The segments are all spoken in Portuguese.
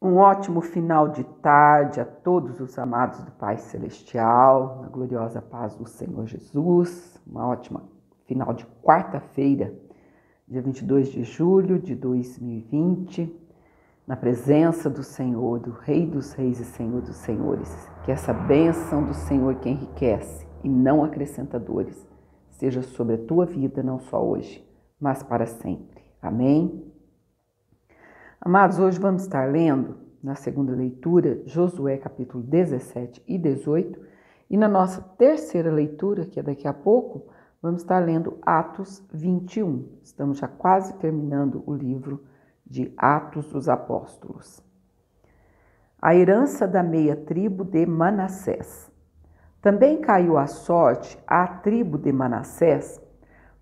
Um ótimo final de tarde a todos os amados do Pai Celestial, na gloriosa paz do Senhor Jesus. Uma ótima final de quarta-feira, dia 22 de julho de 2020, na presença do Senhor, do Rei dos Reis e Senhor dos Senhores. Que essa bênção do Senhor que enriquece e não acrescenta dores, seja sobre a tua vida, não só hoje, mas para sempre. Amém? Amados, hoje vamos estar lendo, na segunda leitura, Josué capítulo 17 e 18, e na nossa terceira leitura, que é daqui a pouco, vamos estar lendo Atos 21. Estamos já quase terminando o livro de Atos dos Apóstolos. A herança da meia tribo de Manassés. Também caiu a sorte à tribo de Manassés,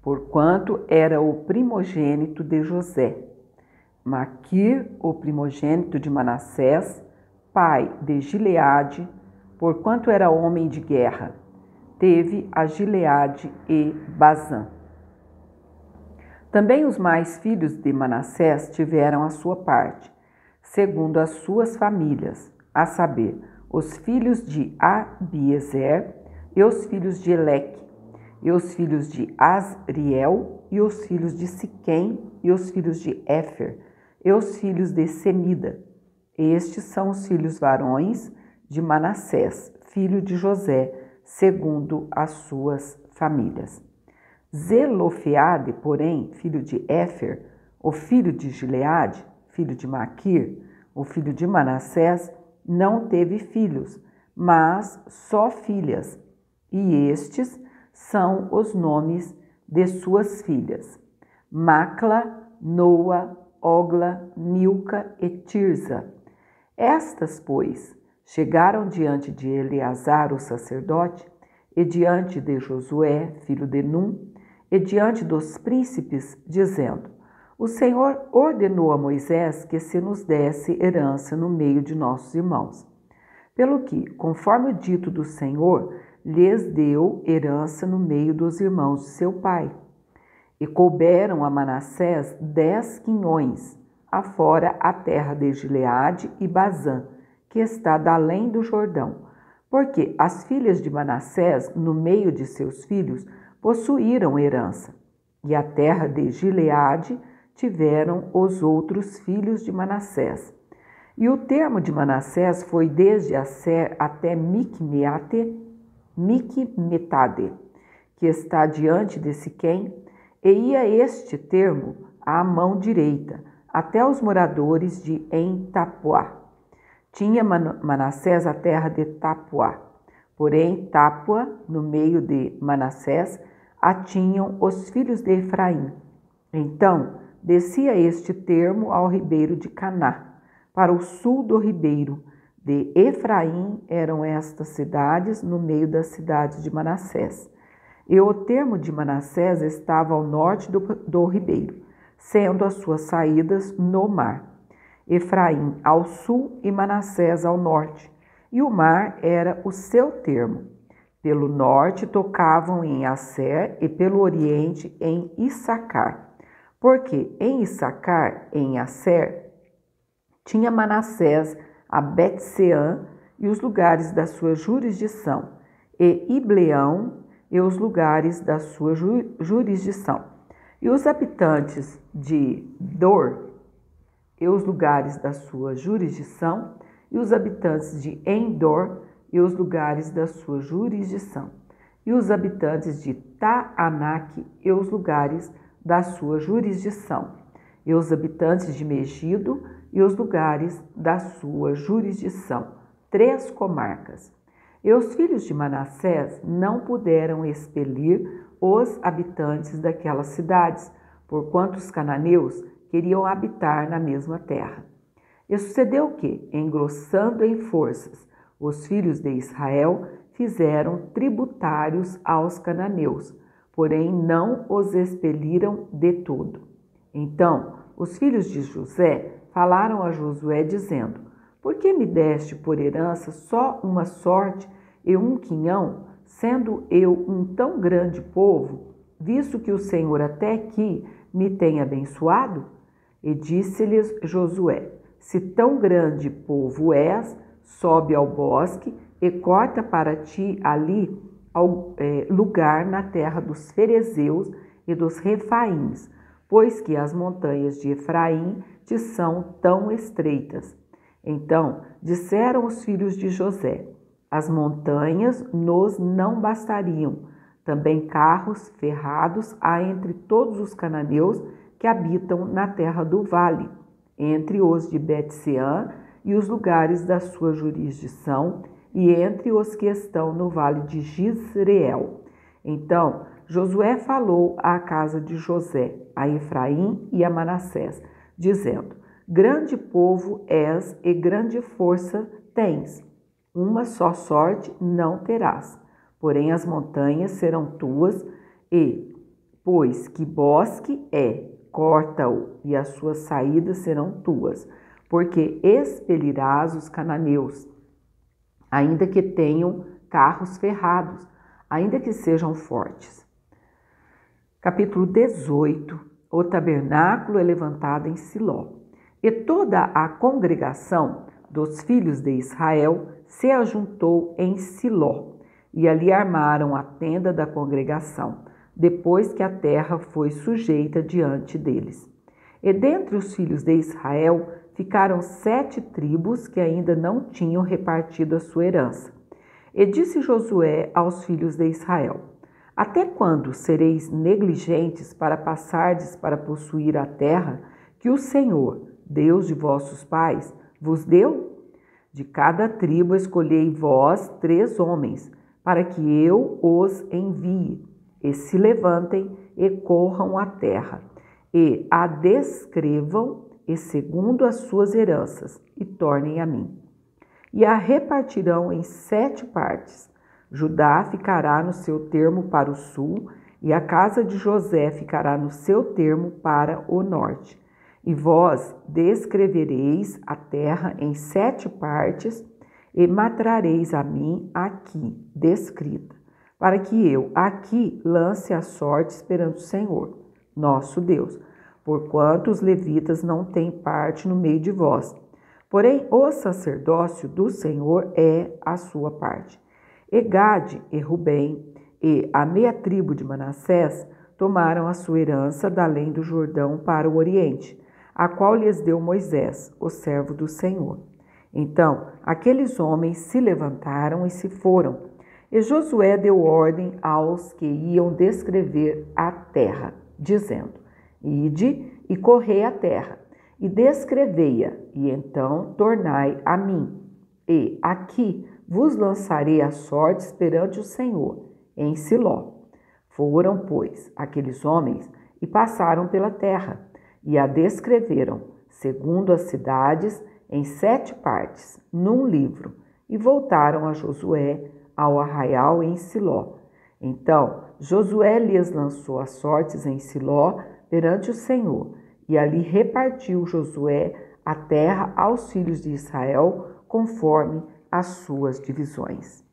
porquanto era o primogênito de José. Maquir, o primogênito de Manassés, pai de Gileade, porquanto era homem de guerra, teve a Gileade e Bazã. Também os mais filhos de Manassés tiveram a sua parte, segundo as suas famílias, a saber, os filhos de Abiezer e os filhos de Eleque, e os filhos de Asriel e os filhos de Siquém e os filhos de Éfer, e os filhos de Semida. Estes são os filhos varões de Manassés, filho de José, segundo as suas famílias. Zelofeade, porém, filho de Éfer, o filho de Gileade, filho de Maquir, o filho de Manassés, não teve filhos, mas só filhas, e estes são os nomes de suas filhas: Macla, Noa, Ogla, Milca e Tirza. Estas, pois, chegaram diante de Eleazar, o sacerdote, e diante de Josué, filho de Num, e diante dos príncipes, dizendo: O Senhor ordenou a Moisés que se nos desse herança no meio de nossos irmãos. Pelo que, conforme o dito do Senhor, lhes deu herança no meio dos irmãos de seu pai. E couberam a Manassés 10 quinhões, afora a terra de Gileade e Bazã, que está da além do Jordão, porque as filhas de Manassés, no meio de seus filhos, possuíram herança, e a terra de Gileade tiveram os outros filhos de Manassés. E o termo de Manassés foi desde Asser até Micmetade, que está diante de Siquém, e ia este termo à mão direita, até os moradores de En-Tapuá. Tinha Manassés a terra de Tapuá, porém Tapuá, no meio de Manassés, a tinham os filhos de Efraim. Então descia este termo ao ribeiro de Caná, para o sul do ribeiro de Efraim eram estas cidades, no meio das cidades de Manassés. E o termo de Manassés estava ao norte do ribeiro, sendo as suas saídas no mar. Efraim ao sul e Manassés ao norte, e o mar era o seu termo. Pelo norte tocavam em Asser e pelo oriente em Issacar, porque em Issacar, em Asser, tinha Manassés a Bet-seã e os lugares da sua jurisdição, e Ibleão e os lugares da sua jurisdição, e os habitantes de Dor e os lugares da sua jurisdição, e os habitantes de Endor e os lugares da sua jurisdição, e os habitantes de Taanac e os lugares da sua jurisdição, e os habitantes de Megido e os lugares da sua jurisdição, 3 comarcas. E os filhos de Manassés não puderam expelir os habitantes daquelas cidades, porquanto os cananeus queriam habitar na mesma terra. E sucedeu que, engrossando em forças, os filhos de Israel fizeram tributários aos cananeus, porém não os expeliram de todo. Então, os filhos de José falaram a Josué, dizendo: Por que me deste por herança só uma sorte e um quinhão, sendo eu um tão grande povo, visto que o Senhor até aqui me tem abençoado? E disse-lhes Josué: se tão grande povo és, sobe ao bosque e corta para ti ali lugar na terra dos ferezeus e dos refaíns, pois que as montanhas de Efraim te são tão estreitas. Então disseram os filhos de José: as montanhas nos não bastariam. Também carros ferrados há entre todos os cananeus que habitam na terra do vale, entre os de Bet-seã e os lugares da sua jurisdição, e entre os que estão no vale de Jizreel. Então Josué falou à casa de José, a Efraim e a Manassés, dizendo: grande povo és e grande força tens. Uma só sorte não terás, porém as montanhas serão tuas, e, pois que bosque é, corta-o, e as suas saídas serão tuas, porque expelirás os cananeus, ainda que tenham carros ferrados, ainda que sejam fortes. Capítulo 18. O tabernáculo é levantado em Siló. E toda a congregação dos filhos de Israel se ajuntou em Siló, e ali armaram a tenda da congregação, depois que a terra foi sujeita diante deles. E dentre os filhos de Israel ficaram 7 tribos que ainda não tinham repartido a sua herança. E disse Josué aos filhos de Israel: até quando sereis negligentes para passardes para possuir a terra que o Senhor, Deus de vossos pais, vos deu? De cada tribo escolhei vós 3 homens, para que eu os envie, e se levantem e corram a terra, e a descrevam, e segundo as suas heranças, e tornem a mim. E a repartirão em 7 partes. Judá ficará no seu termo para o sul, e a casa de José ficará no seu termo para o norte. E vós descrevereis a terra em 7 partes, e matrareis a mim aqui, descrita, para que eu aqui lance a sorte perante o Senhor, nosso Deus, porquanto os levitas não têm parte no meio de vós. Porém, o sacerdócio do Senhor é a sua parte. E Gade e Rubem e a meia tribo de Manassés tomaram a sua herança da além do Jordão para o oriente, a qual lhes deu Moisés, o servo do Senhor. Então aqueles homens se levantaram e se foram, e Josué deu ordem aos que iam descrever a terra, dizendo: ide e correi a terra, e descrevei-a, e então tornai a mim, e aqui vos lançarei as sortes perante o Senhor, em Siló. Foram, pois, aqueles homens e passaram pela terra, e a descreveram, segundo as cidades, em 7 partes, num livro, e voltaram a Josué ao arraial em Siló. Então Josué lhes lançou as sortes em Siló perante o Senhor, e ali repartiu Josué a terra aos filhos de Israel, conforme as suas divisões.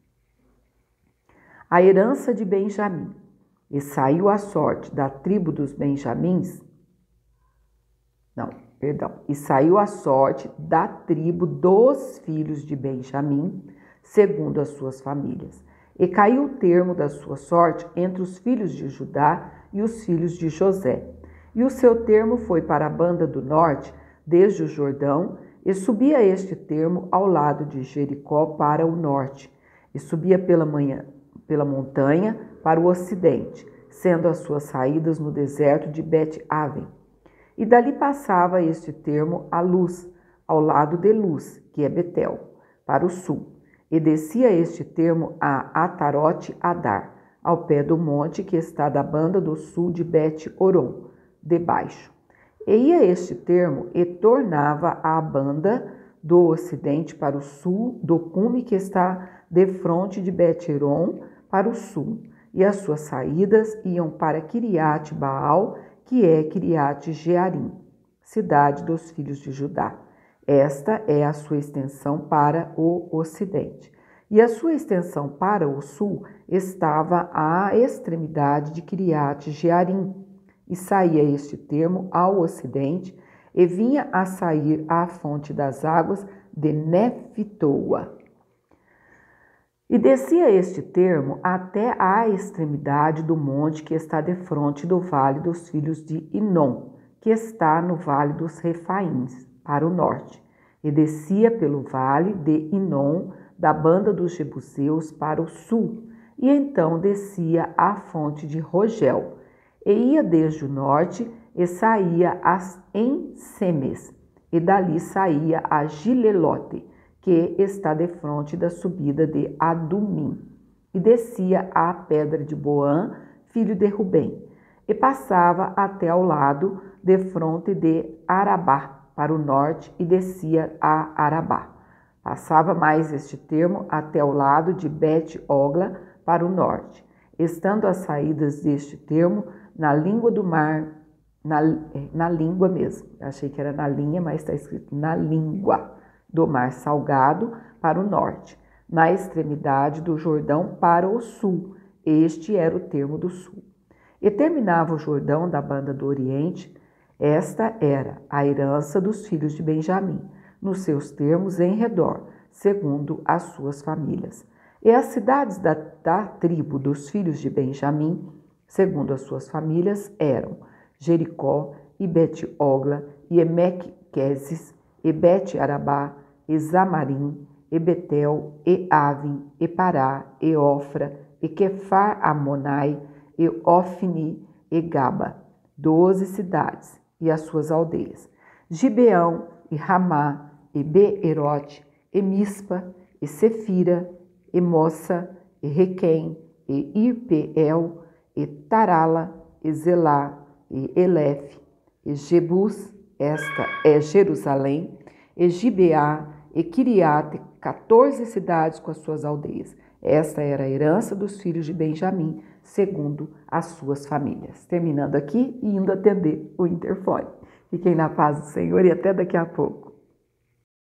A herança de Benjamim. E saiu a sorte da tribo dos Benjamins. E saiu a sorte da tribo dos filhos de Benjamim, segundo as suas famílias. E caiu o termo da sua sorte entre os filhos de Judá e os filhos de José. E o seu termo foi para a banda do norte, desde o Jordão, e subia este termo ao lado de Jericó para o norte, e subia pela montanha para o ocidente, sendo as suas saídas no deserto de Bet-Aven. E dali passava este termo a Luz, ao lado de Luz, que é Betel, para o sul, e descia este termo a Atarote-Adar, ao pé do monte que está da banda do sul de Bet-Oron, debaixo. E ia este termo e tornava a banda do ocidente para o sul do cume que está defronte de Bet-Oron para o sul, e as suas saídas iam para Quiriate-Baal, que é Quiriate-Jearim, cidade dos filhos de Judá. Esta é a sua extensão para o ocidente. E a sua extensão para o sul estava à extremidade de Quiriate-Jearim, e saía este termo ao ocidente, e vinha a sair à fonte das águas de Nefitoa. E descia este termo até à extremidade do monte que está defronte do vale dos filhos de Inom, que está no vale dos Refaíns, para o norte. E descia pelo vale de Inom, da banda dos Jebuseus, para o sul, e então descia à fonte de Rogel, e ia desde o norte e saía em Semes, e dali saía a Gilelote, que está defronte da subida de Adumim, e descia à pedra de Boã, filho de Rubem, e passava até ao lado defronte de Arabá, para o norte, e descia a Arabá. Passava mais este termo até ao lado de Bet-Ogla, para o norte, estando as saídas deste termo na língua do mar, na língua mesmo, achei que era na linha, mas está escrito na língua do mar Salgado para o norte, na extremidade do Jordão para o sul. Este era o termo do sul. E terminava o Jordão da banda do oriente. Esta era a herança dos filhos de Benjamim, nos seus termos em redor, segundo as suas famílias. E as cidades da tribo dos filhos de Benjamim, segundo as suas famílias, eram Jericó, e Bet-Ogla, e Emeque-Queses, e Bet-Arabá, e Zamarim, e Betel, e Avim, e Pará, e Ofra, e Quefar-Amonai, e Ofni, e Gaba, 12 cidades, e as suas aldeias, Gibeão, e Ramá, e Beerote, e Mispa, e Sefira, e Mossa, e Requém, e Irpeel, e Tarala, e Zelá, e Elef, e Jebus, esta é Jerusalém, e Gibeá, e Quiriate, 14 cidades com as suas aldeias. Esta era a herança dos filhos de Benjamim, segundo as suas famílias. Terminando aqui e indo atender o interfone. Fiquem na paz do Senhor e até daqui a pouco.